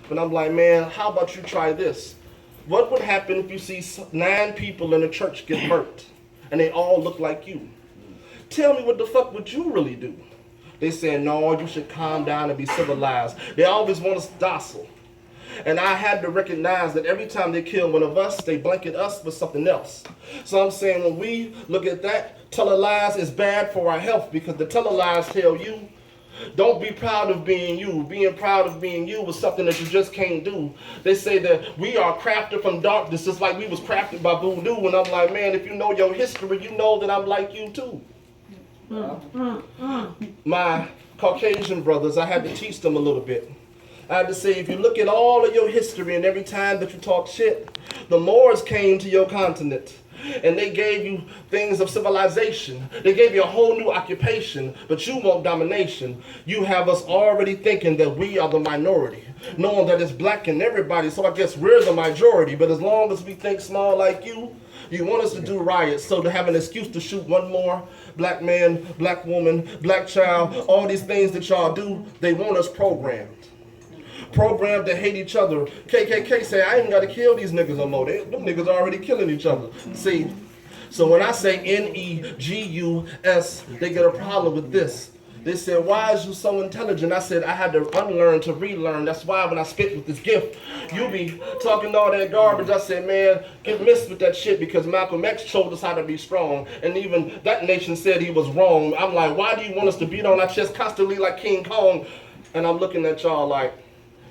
But I'm like, man, how about you try this? What would happen if you see 9 people in a church get burnt and they all look like you? Tell me what the fuck would you really do? They said, no, you should calm down and be civilized. They always want us docile. And I had to recognize that every time they kill one of us, they blanket us with something else. So I'm saying when we look at that, telling lies is bad for our health because the telling lies tell you, don't be proud of being you. Being proud of being you was something that you just can't do. They say that we are crafted from darkness just like we was crafted by voodoo. And I'm like, man, if you know your history, you know that I'm like you too. My Caucasian brothers, I had to teach them a little bit. I had to say, if you look at all of your history and every time that you talk shit, the Moors came to your continent and they gave you things of civilization. They gave you a whole new occupation, but you want domination. You have us already thinking that we are the minority, knowing that it's black in everybody, so I guess we're the majority. But as long as we think small like you want us to do riots, so to have an excuse to shoot one more black man, black woman, black child, all these things that y'all do, they want us programmed. Programmed to hate each other. KKK say, I ain't got to kill these niggas no more. Them niggas already killing each other. See, so when I say Negus, they get a problem with this. They said, why is you so intelligent? I said, I had to unlearn to relearn. That's why when I spit with this gift, you be talking all that garbage. I said, man, get missed with that shit because Malcolm X showed us how to be strong. And even that nation said he was wrong. I'm like, why do you want us to beat on our chest constantly like King Kong? And I'm looking at y'all like,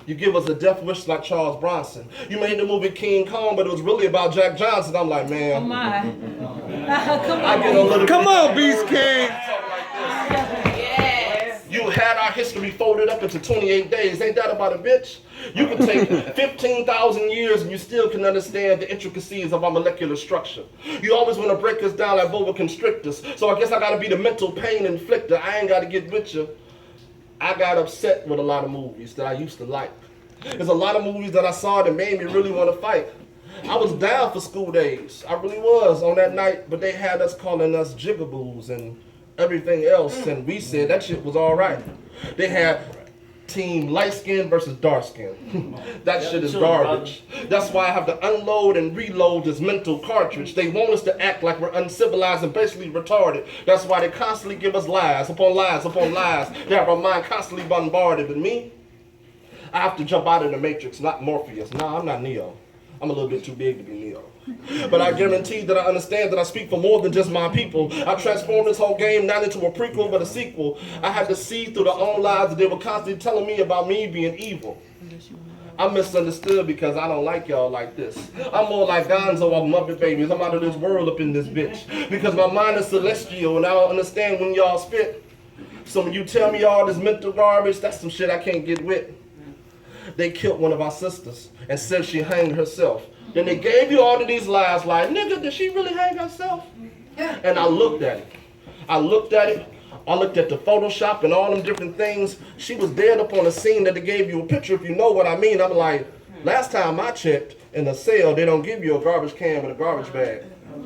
you give us a death wish like Charles Bronson. You made the movie King Kong, but it was really about Jack Johnson. I'm like, man. Oh my. Come I get a little Come on, Beastking. Yes. You had our history folded up into 28 days. Ain't that about a bitch? You can take 15,000 years and you still can understand the intricacies of our molecular structure. You always want to break us down like boa constrictors. So I guess I got to be the mental pain inflictor. I ain't got to get with you. I got upset with a lot of movies that I used to like. There's a lot of movies that I saw that made me really want to fight. I was down for school days. I really was on that night, but they had us calling us jigaboos and everything else, and we said that shit was all right. They had team light skin versus dark skin. That shit is garbage. That's why I have to unload and reload this mental cartridge. They want us to act like we're uncivilized and basically retarded. That's why they constantly give us lies upon lies upon lies. They have our mind constantly bombarded. But me, I have to jump out of the matrix, not Morpheus. Nah, I'm not Neo. I'm a little bit too big to be Neo. But I guarantee that I understand that I speak for more than just my people. I transformed this whole game not into a prequel but a sequel. I had to see through the own lies that they were constantly telling me about me being evil. I'm misunderstood because I don't like y'all like this. I'm more like Gonzo of Muppet Babies. I'm out of this world up in this bitch. Because my mind is celestial and I don't understand when y'all spit. So when you tell me all this mental garbage, that's some shit I can't get with. They killed one of our sisters and said she hanged herself. Then they gave you all of these lies like, nigga, did she really hang herself? And I looked at it. I looked at the Photoshop and all them different things. She was dead up on the scene that they gave you a picture, if you know what I mean. I'm like, last time I checked in the cell, they don't give you a garbage can with a garbage bag.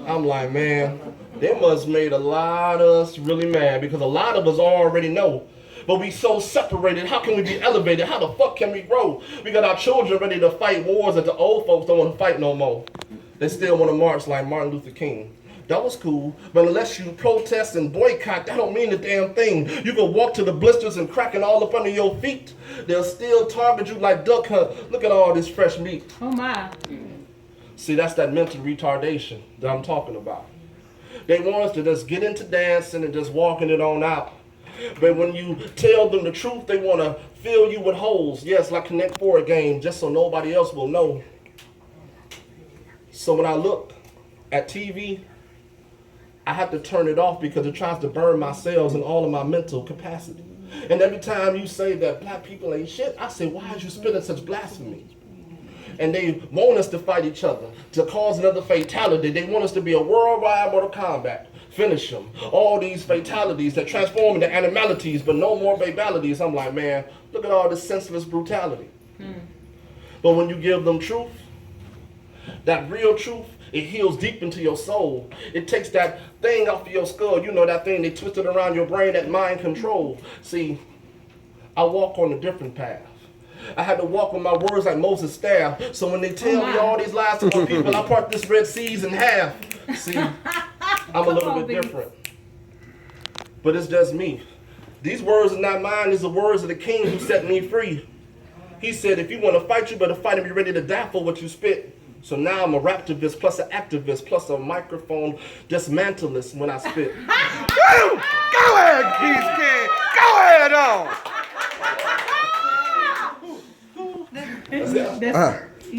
I'm like, man, they must made a lot of us really mad because a lot of us already know. But we so separated, how can we be elevated? How the fuck can we grow? We got our children ready to fight wars that the old folks don't want to fight no more. They still want to march like Martin Luther King. That was cool, but unless you protest and boycott, that don't mean a damn thing. You can walk to the blisters and cracking all up under your feet. They'll still target you like Duck Hunt. Look at all this fresh meat. Oh my. See, that's that mental retardation that I'm talking about. They want us to just get into dancing and just walking it on out. But when you tell them the truth, they want to fill you with holes. Yes, like Connect 4 game, just so nobody else will know. So when I look at TV, I have to turn it off because it tries to burn my cells and all of my mental capacity. And every time you say that black people ain't shit, I say, why is you spitting such blasphemy? And they want us to fight each other, to cause another fatality. They want us to be a worldwide Mortal Kombat. Finish them. All these fatalities that transform into animalities, but no more babalities. I'm like, man, look at all this senseless brutality. But when you give them truth, that real truth, it heals deep into your soul. It takes that thing off of your skull. You know that thing they twisted around your brain, that mind control. See, I walk on a different path. I had to walk with my words like Moses' staff. So when they tell me all these lies to my people, I part this Red Seas in half. See, I'm a little bit different. But it's just me. These words are not mine. These are words of the King who set me free. He said, if you want to fight, you better fight and be ready to die for what you spit. So now I'm a raptivist, plus an activist, plus a microphone dismantlist when I spit. Go ahead, Beastking. Go ahead on. That's it.